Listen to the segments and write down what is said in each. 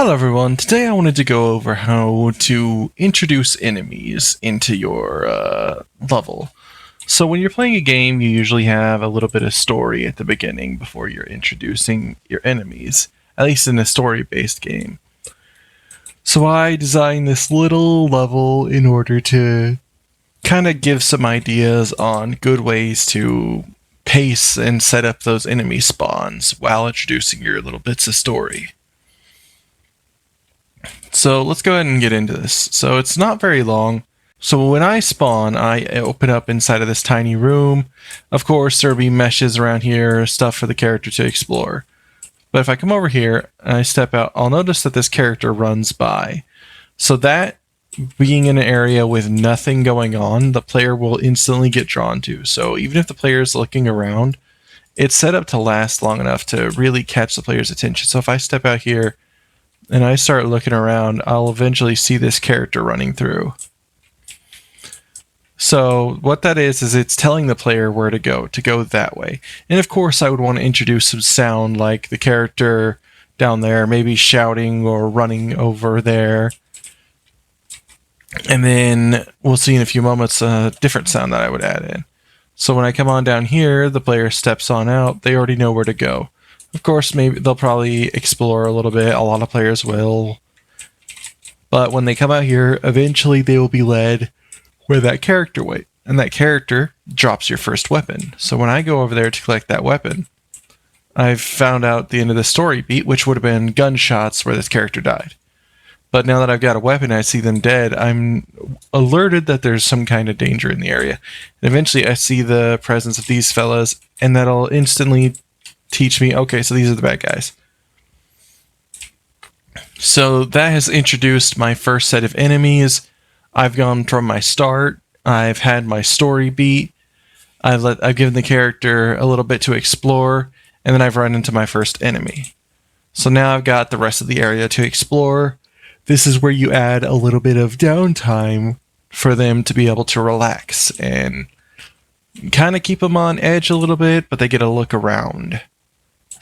Hello everyone, today I wanted to go over how to introduce enemies into your level. So when you're playing a game, you usually have a little bit of story at the beginning before you're introducing your enemies, at least in a story-based game. So I designed this little level in order to kind of give some ideas on good ways to pace and set up those enemy spawns while introducing your little bits of story. So let's go ahead and get into this. So it's not very long. So when I spawn, I open up inside of this tiny room. Of course, there'll be meshes around here, stuff for the character to explore. But if I come over here and I step out, I'll notice that this character runs by. So that being in an area with nothing going on, the player will instantly get drawn to. So even if the player is looking around, it's set up to last long enough to really catch the player's attention. So if I step out here, and I start looking around, I'll eventually see this character running through. So what that is it's telling the player where to go that way. And of course I would want to introduce some sound like the character down there, maybe shouting or running over there. And then we'll see in a few moments a different sound that I would add in. So when I come on down here, the player steps on out, they already know where to go. Of course, maybe they'll probably explore a little bit. A lot of players will. But when they come out here, eventually they will be led where that character went. And that character drops your first weapon. So when I go over there to collect that weapon, I've found out the end of the story beat, which would have been gunshots where this character died. But now that I've got a weapon, I see them dead, I'm alerted that there's some kind of danger in the area. And eventually I see the presence of these fellas, and that'll instantly teach me, okay, so these are the bad guys. So that has introduced my first set of enemies. I've gone from my start. I've had my story beat. I've given the character a little bit to explore, and then I've run into my first enemy. So now I've got the rest of the area to explore. This is where you add a little bit of downtime for them to be able to relax and kind of keep them on edge a little bit, but they get a look around.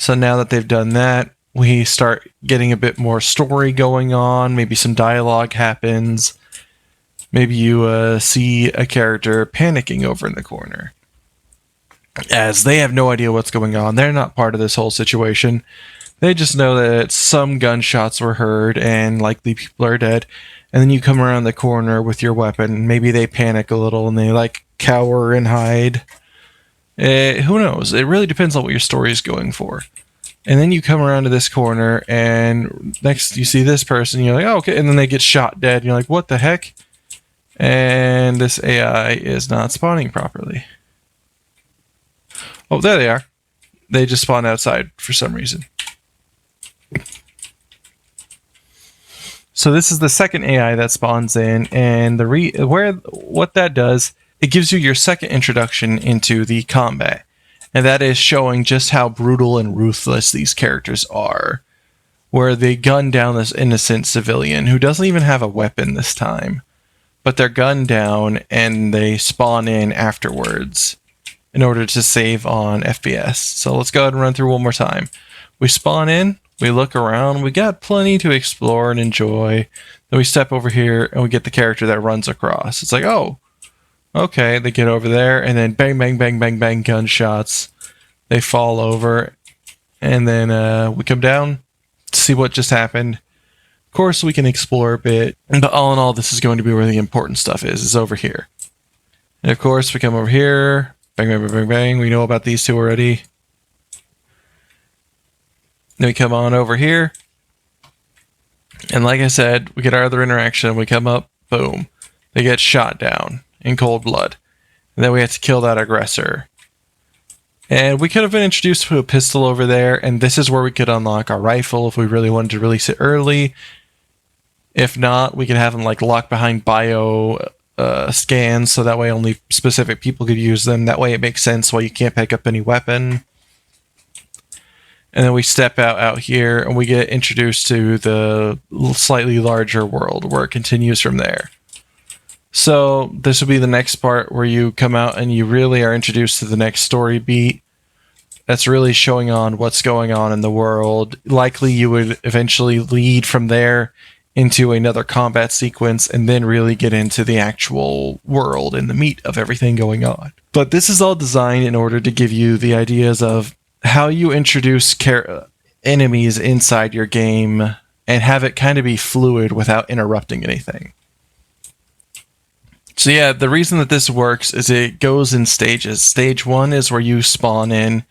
So now that they've done that, we start getting a bit more story going on. Maybe some dialogue happens. Maybe you see a character panicking over in the corner, as they have no idea what's going on. They're not part of this whole situation. They just know that some gunshots were heard and likely people are dead. And then you come around the corner with your weapon. Maybe they panic a little and they cower and hide. Who knows? It really depends on what your story is going for. And then you come around to this corner, and next you see this person, you're like, oh, okay, and then they get shot dead, and you're like, what the heck? And this AI is not spawning properly. Oh, there they are. They just spawned outside for some reason. So this is the second AI that spawns in, and what that does, it gives you your second introduction into the combat. And that is showing just how brutal and ruthless these characters are. Where they gun down this innocent civilian who doesn't even have a weapon this time. But they're gunned down and they spawn in afterwards in order to save on FPS. So let's go ahead and run through one more time. We spawn in, we look around, we got plenty to explore and enjoy. Then we step over here and we get the character that runs across. It's like, oh, okay, they get over there, and then bang, bang, bang, bang, bang, gunshots. They fall over, and then we come down to see what just happened. Of course, we can explore a bit, but all in all, this is going to be where the important stuff is over here. And of course, we come over here, bang, bang, bang, bang, bang. We know about these two already. Then we come on over here, and like I said, we get our other interaction. We come up, boom, they get shot down in cold blood. And then we have to kill that aggressor. And we could have been introduced to a pistol over there, and this is where we could unlock our rifle if we really wanted to release it early. If not, we could have them locked behind bio scans, so that way only specific people could use them. That way it makes sense why you can't pick up any weapon. And then we step out here, and we get introduced to the slightly larger world, where it continues from there. So this will be the next part where you come out and you really are introduced to the next story beat. that's really showing on what's going on in the world. Likely you would eventually lead from there into another combat sequence and then really get into the actual world and the meat of everything going on. But this is all designed in order to give you the ideas of how you introduce enemies inside your game and have it kind of be fluid without interrupting anything. So yeah, the reason that this works is it goes in stages. Stage 1 is where you spawn in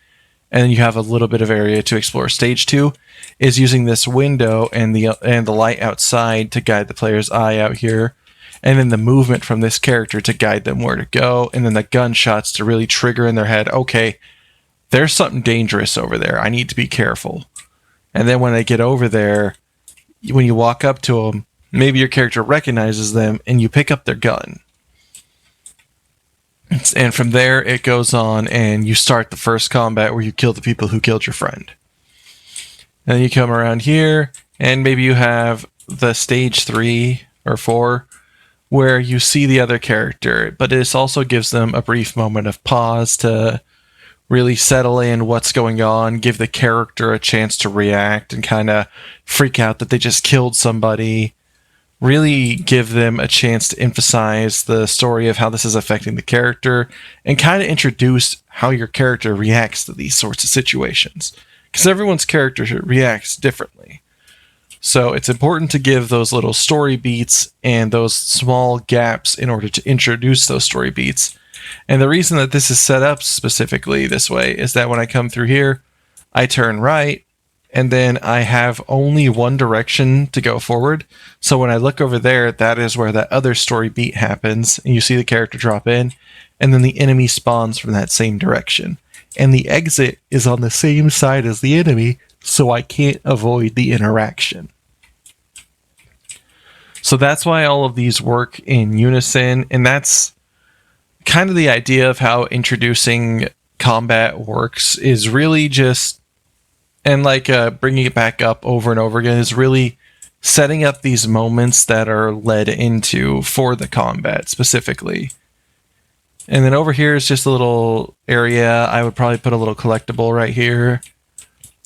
and then you have a little bit of area to explore. Stage 2 is using this window and the light outside to guide the player's eye out here, and then the movement from this character to guide them where to go, and then the gunshots to really trigger in their head, okay, there's something dangerous over there. I need to be careful. And then when they get over there, when you walk up to them, maybe your character recognizes them and you pick up their gun. And from there, it goes on and you start the first combat where you kill the people who killed your friend. And then you come around here and maybe you have the stage 3 or 4 where you see the other character, but this also gives them a brief moment of pause to really settle in what's going on, give the character a chance to react and kind of freak out that they just killed somebody. Really give them a chance to emphasize the story of how this is affecting the character and kind of introduce how your character reacts to these sorts of situations. Because everyone's character reacts differently. So it's important to give those little story beats and those small gaps in order to introduce those story beats. And the reason that this is set up specifically this way is that when I come through here, I turn right, and then I have only one direction to go forward. So when I look over there, that is where that other story beat happens, and you see the character drop in, and then the enemy spawns from that same direction. And the exit is on the same side as the enemy, so I can't avoid the interaction. So that's why all of these work in unison, and that's kind of the idea of how introducing combat works is really just, and like bringing it back up over and over again, is really setting up these moments that are led into for the combat specifically. And then over here is just a little area. I would probably put a little collectible right here,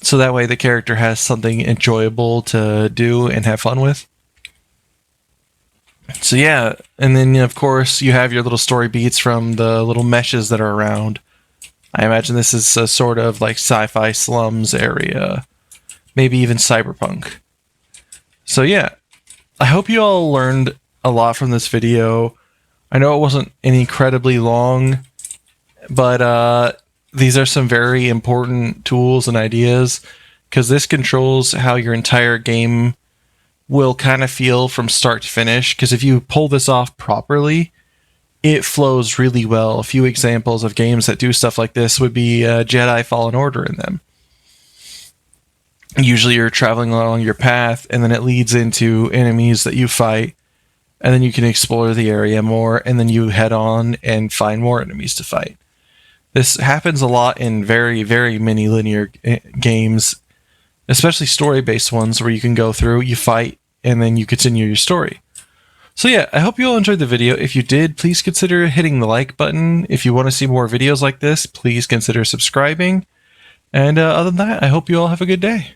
so that way the character has something enjoyable to do and have fun with. So yeah, and then of course you have your little story beats from the little meshes that are around. I imagine this is a sort of like sci-fi slums area, maybe even cyberpunk. So yeah, I hope you all learned a lot from this video. I know it wasn't incredibly long, but these are some very important tools and ideas, because this controls how your entire game will kind of feel from start to finish. Because if you pull this off properly, it flows really well. A few examples of games that do stuff like this would be Jedi Fallen Order in them. Usually you're traveling along your path, and then it leads into enemies that you fight, and then you can explore the area more, and then you head on and find more enemies to fight. This happens a lot in very, very many linear games, especially story-based ones where you can go through, you fight, and then you continue your story. So yeah, I hope you all enjoyed the video. If you did, please consider hitting the like button. If you want to see more videos like this, please consider subscribing. And other than that, I hope you all have a good day.